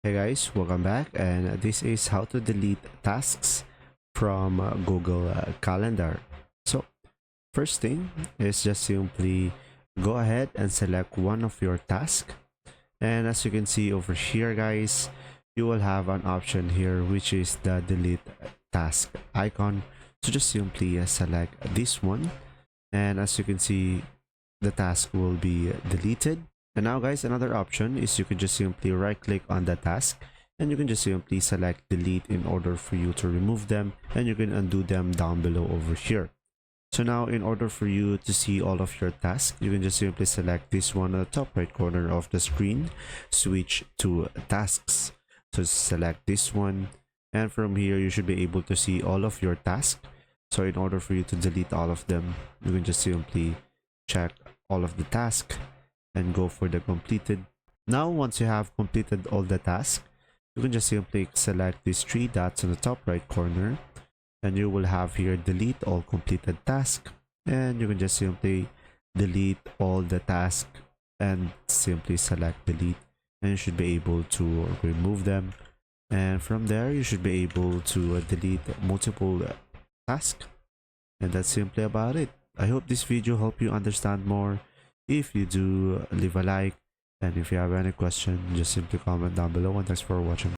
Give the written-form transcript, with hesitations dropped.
Hey guys, welcome back, and this is how to delete tasks from Google Calendar. So first thing is just simply go ahead and select one of your tasks, and as you can see over here guys, you will have an option here which is the delete task icon. So just simply select this one, and as you can see, the task will be deleted. And now guys, another option is you can just simply right click on the task, and you can just simply select delete in order for you to remove them, and you can undo them down below over here. So now in order for you to see all of your tasks, you can just simply select this one at the top right corner of the screen, switch to tasks. So select this one, and from here you should be able to see all of your tasks. So in order for you to delete all of them, you can just simply check all of the tasks and go for the completed. Now once you have completed all the tasks, you can just simply select these three dots in the top right corner, and you will have here delete all completed tasks, and you can just simply delete all the tasks and simply select delete, and you should be able to remove them. And from there you should be able to delete multiple tasks, and that's simply about it. I hope this video helped you understand more. If you do, leave a like, and if you have any question, just simply comment down below, and thanks for watching.